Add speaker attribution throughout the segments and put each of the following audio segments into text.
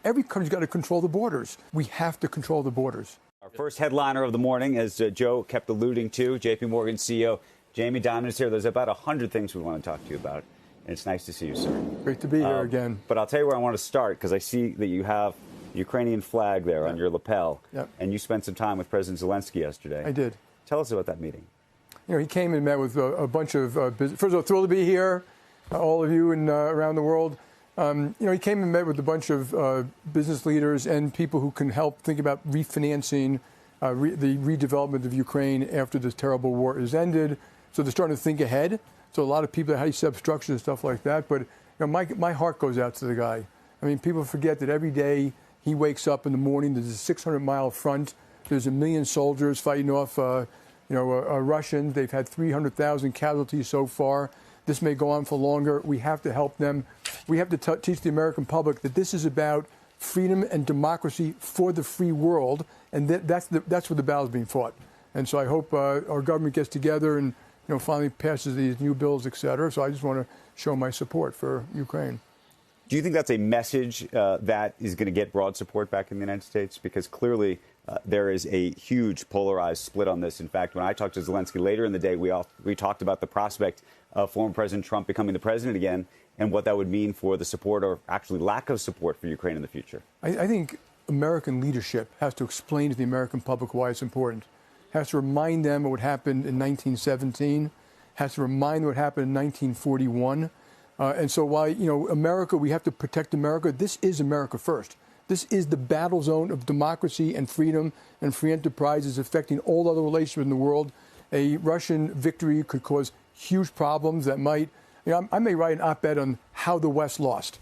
Speaker 1: every country's got to control the borders. We have to control the borders.
Speaker 2: Our first headliner of the morning, as Joe kept alluding to, J.P. Morgan CEO Jamie Dimon is here. There's about 100 things we want to talk to you about, and it's nice to see you, sir.
Speaker 1: Great to be here again.
Speaker 2: But I'll tell you where I want to start, because I see that you have the Ukrainian flag there on your lapel, and you spent some time with President Zelensky yesterday.
Speaker 1: I did.
Speaker 2: Tell us about that meeting.
Speaker 1: You know, he came and met with a bunch of first of all, thrilled to be here, all of you and around the world. You know, he came and met with a bunch of business leaders and people who can help think about refinancing the redevelopment of Ukraine after this terrible war is ended. So they're starting to think ahead. So a lot of people, how you set up structures and stuff like that. But you know, my heart goes out to the guy. I mean, people forget that every day he wakes up in the morning, there's a 600-mile front. There's 1 million soldiers fighting off, Russians. They've had 300,000 casualties so far. This may go on for longer. We have to help them. We have to teach the American public that this is about freedom and democracy for the free world, and that's where the battle is being fought. And so I hope our government gets together and finally passes these new bills, et cetera. So I just want to show my support for Ukraine.
Speaker 2: Do you think that's a message that is going to get broad support back in the United States? Because clearly there is a huge polarized split on this. In fact, when I talked to Zelensky later in the day, we talked about the prospect of former President Trump becoming the president again and what that would mean for the support or actually lack of support for Ukraine in the future.
Speaker 1: I think American leadership has to explain to the American public why it's important, has to remind them of what happened in 1917, has to remind them what happened in 1941. And so while, America, we have to protect America, this is America first. This is the battle zone of democracy and freedom and free enterprises affecting all other relationships in the world. A Russian victory could cause huge problems that might, I may write an op-ed on how the West lost.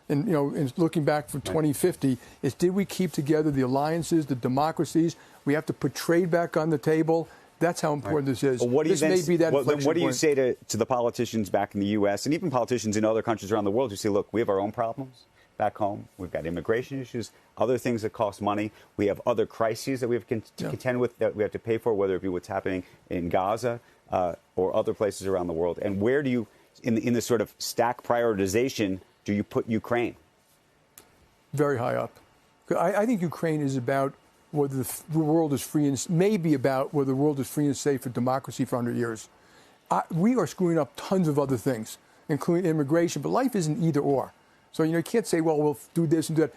Speaker 1: And, in looking back for 2050, is did we keep together the alliances, the democracies? We have to put trade back on the table. That's how important this is.
Speaker 2: Well, what do you
Speaker 1: what
Speaker 2: do you say to the politicians back in the U.S. and even politicians in other countries around the world who say, look, we have our own problems back home. We've got immigration issues, other things that cost money. We have other crises that we have to contend with that we have to pay for, whether it be what's happening in Gaza or other places around the world. And where do you, in this sort of stack prioritization, do you put Ukraine?
Speaker 1: Very high up. I think Ukraine is about whether the world is free and maybe about whether the world is free and safe for democracy for 100 years. We are screwing up tons of other things, including immigration, but life isn't either or. So, you can't say, well, we'll do this and do that.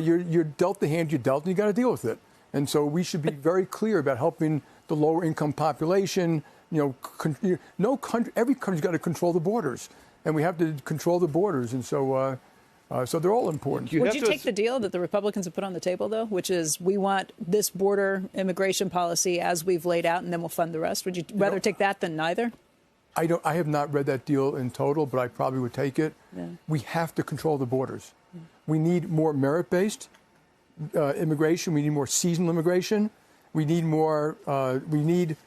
Speaker 1: You're dealt the hand you're dealt, and you got to deal with it. And so we should be very clear about helping the lower income population. No country, every country's got to control the borders, and we have to control the borders. And so, so they're all important.
Speaker 3: Would you take the deal that the Republicans have put on the table, though, which is we want this border immigration policy as we've laid out, and then we'll fund the rest? Would you rather take that than neither?
Speaker 1: I have not read that deal in total, but I probably would take it. Yeah. We have to control the borders. Yeah. We need more merit-based immigration. We need more seasonal immigration. We need more. We need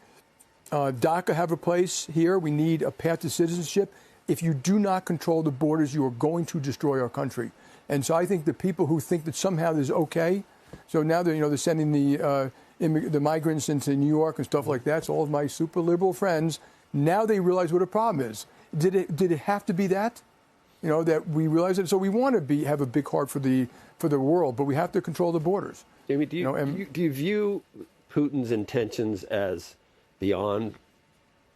Speaker 1: DACA have a place here. We need a path to citizenship. If you do not control the borders, you are going to destroy our country. And so I think the people who think that somehow this is okay, so now they're sending the migrants into New York and stuff like that. So all of my super liberal friends, now they realize what a problem is. Did it have to be that? That we realize it. So we want to have a big heart for the world, but we have to control the borders.
Speaker 4: Jamie, do you view Putin's intentions as beyond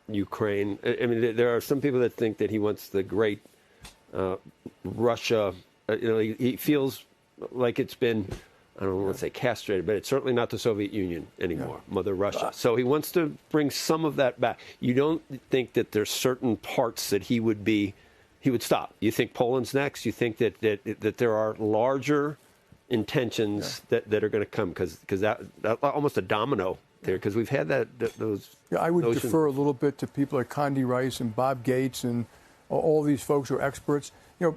Speaker 4: Ukraine? I mean, there are some people that think that he wants the great Russia. He feels like it's been, I don't want to say castrated, but it's certainly not the Soviet Union anymore, Mother Russia. So he wants to bring some of that back. You don't think that there's certain parts that he would stop? You think Poland's next? You think that there are larger intentions that are going to come? Because that almost a domino there, because we've had those.
Speaker 1: Yeah, I would
Speaker 4: notions.
Speaker 1: Defer a little bit to people like Condi Rice and Bob Gates and all these folks who are experts.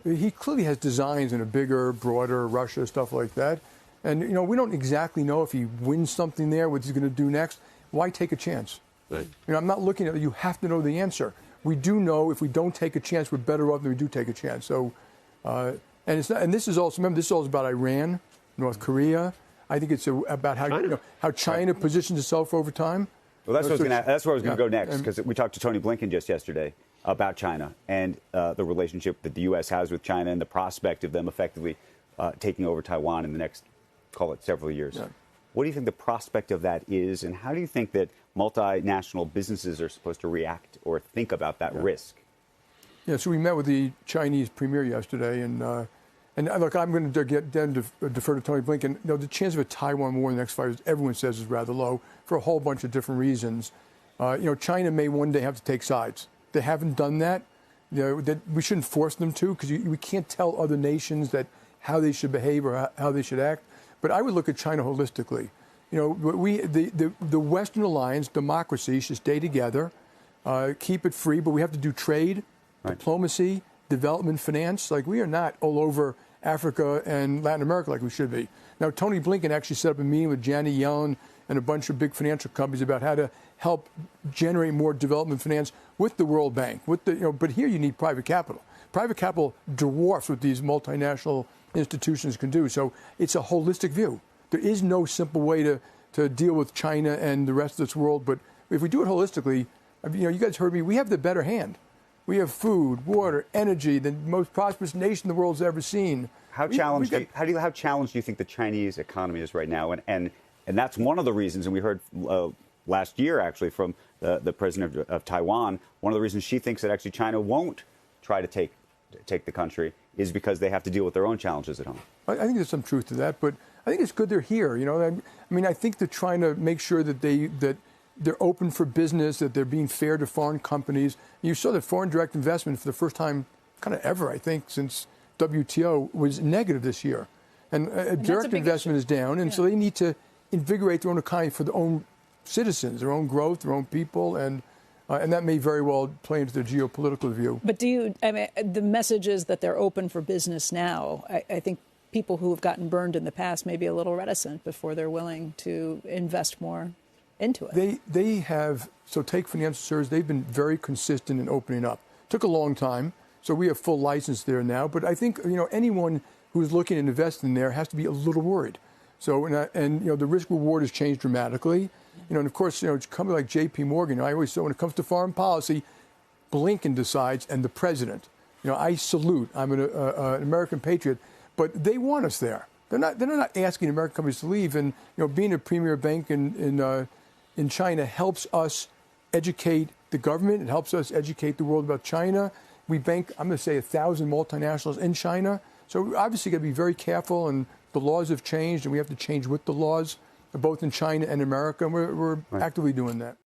Speaker 1: He clearly has designs in a bigger, broader Russia, stuff like that. And, we don't exactly know if he wins something there, what he's going to do next. Why take a chance?
Speaker 4: Right.
Speaker 1: I'm not looking at it. You have to know the answer. We do know if we don't take a chance, we're better off than we do take a chance. So, and it's not. And this is also, remember, this is all about Iran, North Korea. I think it's about how China positions itself over time.
Speaker 2: Well, that's where I was going to go next, because we talked to Tony Blinken just yesterday about China and the relationship that the U.S. has with China and the prospect of them effectively taking over Taiwan in the next, call it, several years.
Speaker 1: Yeah.
Speaker 2: What do you think the prospect of that is, and how do you think that multinational businesses are supposed to react or think about that risk?
Speaker 1: Yeah, so we met with the Chinese premier yesterday, and look, I'm going to defer to Tony Blinken. The chance of a Taiwan war in the next 5 years, everyone says, is rather low for a whole bunch of different reasons. China may one day have to take sides. They haven't done that. That we shouldn't force them to, because we can't tell other nations that how they should behave or how they should act. But I would look at China holistically. The Western alliance, democracy, should stay together, keep it free, but we have to do trade, diplomacy, development, finance. Like, we are not all over Africa and Latin America like we should be. Now, Tony Blinken actually set up a meeting with Janet Yellen and a bunch of big financial companies about how to help generate more development finance with the World Bank. But here you need private capital. Private capital dwarfs what these multinational institutions can do. So it's a holistic view. There is no simple way to deal with China and the rest of this world. But if we do it holistically, you guys heard me, we have the better hand. We have food, water, energy, the most prosperous nation the world's ever seen.
Speaker 2: How challenged do you think the Chinese economy is right now? And that's one of the reasons, and we heard last year actually from the president of Taiwan, one of the reasons she thinks that actually China won't try to take the country is because they have to deal with their own challenges at home.
Speaker 1: I think there's some truth to that, but I think it's good they're here. I think they're trying to make sure that they're open for business, that they're being fair to foreign companies. You saw that foreign direct investment for the first time kind of ever, I think, since WTO was negative this year. And direct investment is down, and so they need to invigorate their own economy for their own citizens, their own growth, their own people, and that may very well play into their geopolitical view.
Speaker 3: But the message is that they're open for business now. I think people who have gotten burned in the past may be a little reticent before they're willing to invest more into it.
Speaker 1: They have, so take financial services, they've been very consistent in opening up. Took a long time, so we have full license there now, but I think, anyone who's looking at investing there has to be a little worried. So, the risk reward has changed dramatically. And of course, it's a company like J.P. Morgan. I always say when it comes to foreign policy, Blinken decides, and the president. I salute. I'm an American patriot, but they want us there. They're not asking American companies to leave. And being a premier bank in China helps us educate the government. It helps us educate the world about China. We bank, I'm going to say, 1,000 multinationals in China. So we obviously got to be very careful. And the laws have changed, and we have to change with the laws, both in China and America. And we're actively doing that.